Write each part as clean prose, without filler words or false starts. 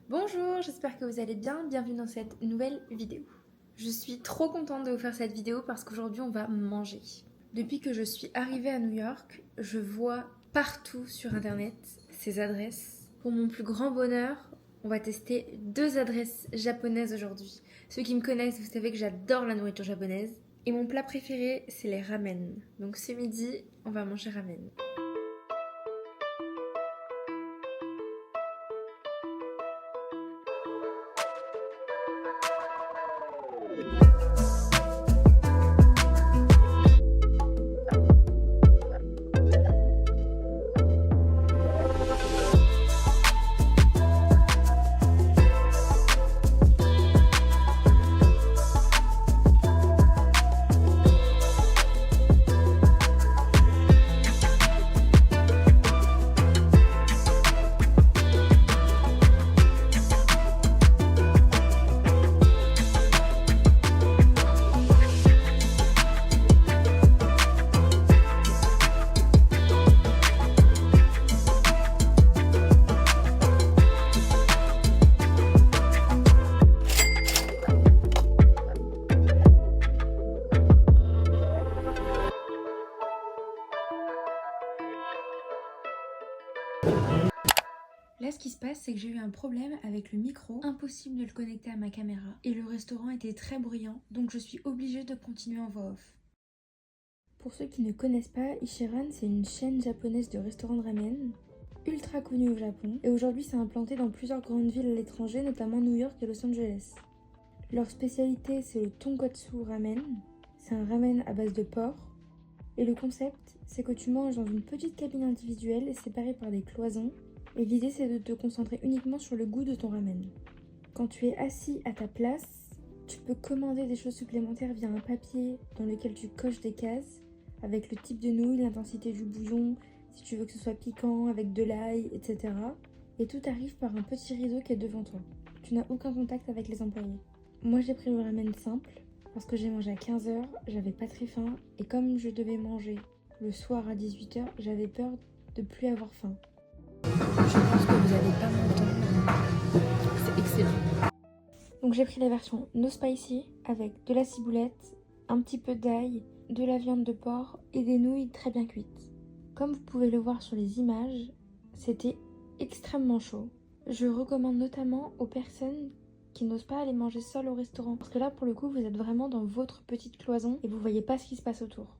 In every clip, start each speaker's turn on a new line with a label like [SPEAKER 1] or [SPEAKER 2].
[SPEAKER 1] Bonjour, j'espère que vous allez bien, bienvenue dans cette nouvelle vidéo. Je suis trop contente de vous faire cette vidéo parce qu'aujourd'hui on va manger. Depuis que je suis arrivée à New York, je vois partout sur internet ces adresses. Pour mon plus grand bonheur, on va tester 2 adresses japonaises aujourd'hui. Ceux qui me connaissent, vous savez que j'adore la nourriture japonaise. Et mon plat préféré, c'est les ramen. Donc ce midi, on va manger ramen. Là, ce qui se passe, c'est que j'ai eu un problème avec le micro, impossible de le connecter à ma caméra. Et le restaurant était très bruyant, donc je suis obligée de continuer en voix off. Pour ceux qui ne connaissent pas, Ichiran, c'est une chaîne japonaise de restaurants de ramen, ultra connue au Japon, et aujourd'hui c'est implanté dans plusieurs grandes villes à l'étranger, notamment New York et Los Angeles. Leur spécialité, c'est le tonkotsu ramen. C'est un ramen à base de porc. Et le concept, c'est que tu manges dans une petite cabine individuelle séparée par des cloisons. Et l'idée, c'est de te concentrer uniquement sur le goût de ton ramen. Quand tu es assis à ta place, tu peux commander des choses supplémentaires via un papier dans lequel tu coches des cases avec le type de nouilles, l'intensité du bouillon, si tu veux que ce soit piquant, avec de l'ail, etc. Et tout arrive par un petit rideau qui est devant toi. Tu n'as aucun contact avec les employés. Moi, j'ai pris le ramen simple parce que j'ai mangé à 15h, j'avais pas très faim et comme je devais manger le soir à 18h, j'avais peur de plus avoir faim. Je pense que vous n'allez pas m'entendre. C'est excellent. Donc j'ai pris la version no spicy avec de la ciboulette, un petit peu d'ail, de la viande de porc et des nouilles très bien cuites. Comme vous pouvez le voir sur les images, c'était extrêmement chaud. Je recommande notamment aux personnes qui n'osent pas aller manger seul au restaurant. Parce que là pour le coup vous êtes vraiment dans votre petite cloison et vous voyez pas ce qui se passe autour.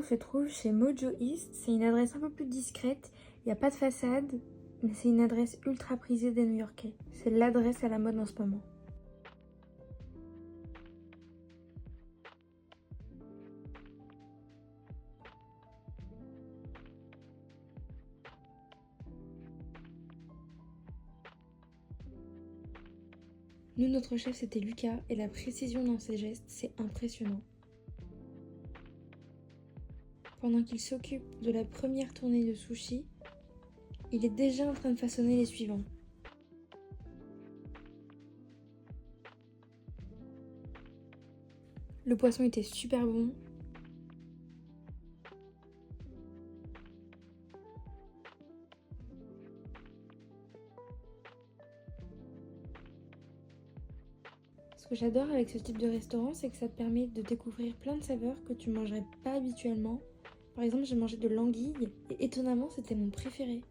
[SPEAKER 1] on se trouve chez Mojo East. C'est une adresse un peu plus discrète. Il n'y a pas de façade, mais c'est une adresse ultra prisée des New-Yorkais. C'est l'adresse à la mode en ce moment. Nous, notre chef, c'était Lucas, et la précision dans ses gestes, c'est impressionnant. Pendant qu'il s'occupe de la première tournée de sushi, il est déjà en train de façonner les suivants. Le poisson était super bon. Ce que j'adore avec ce type de restaurant, c'est que ça te permet de découvrir plein de saveurs que tu mangerais pas habituellement. Par exemple, j'ai mangé de l'anguille et étonnamment, c'était mon préféré.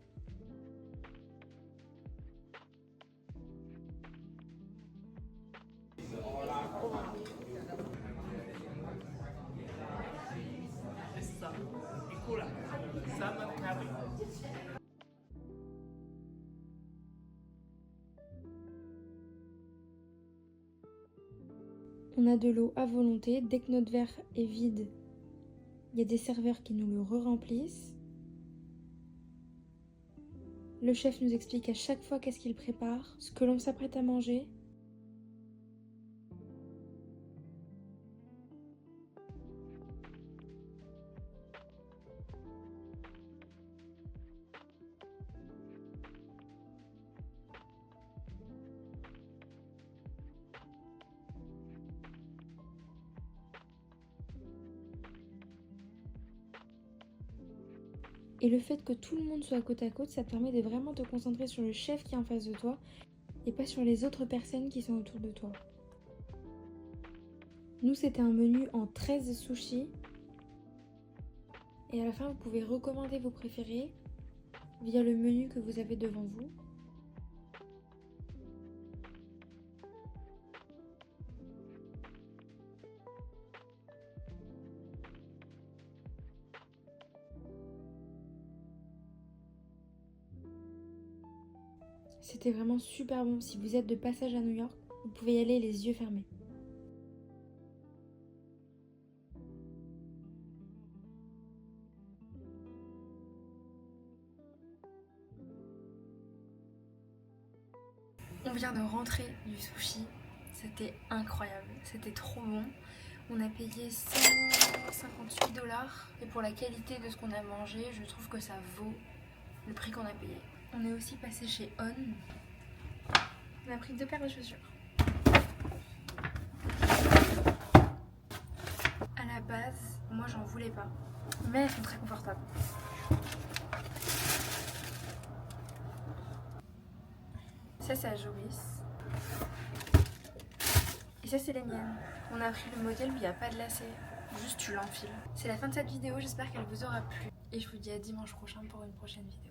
[SPEAKER 1] On a de l'eau à volonté. Dès que notre verre est vide, il y a des serveurs qui nous le re-remplissent. Le chef nous explique à chaque fois qu'est-ce qu'il prépare, ce que l'on s'apprête à manger. Et le fait que tout le monde soit côte à côte, ça te permet de vraiment te concentrer sur le chef qui est en face de toi et pas sur les autres personnes qui sont autour de toi. Nous, c'était un menu en 13 sushis. Et à la fin, vous pouvez recommander vos préférés via le menu que vous avez devant vous. C'était vraiment super bon. Si vous êtes de passage à New York, vous pouvez y aller les yeux fermés. On vient de rentrer du sushi. C'était incroyable. C'était trop bon. On a payé 158 $. Et pour la qualité de ce qu'on a mangé, je trouve que ça vaut le prix qu'on a payé. On est aussi passé chez On. On a pris 2 paires de chaussures. À la base, moi j'en voulais pas, mais elles sont très confortables. Ça c'est à Joris. Et ça c'est les miennes. On a pris le modèle où il n'y a pas de lacet, juste tu l'enfiles. C'est la fin de cette vidéo, j'espère qu'elle vous aura plu. Et je vous dis à dimanche prochain pour une prochaine vidéo.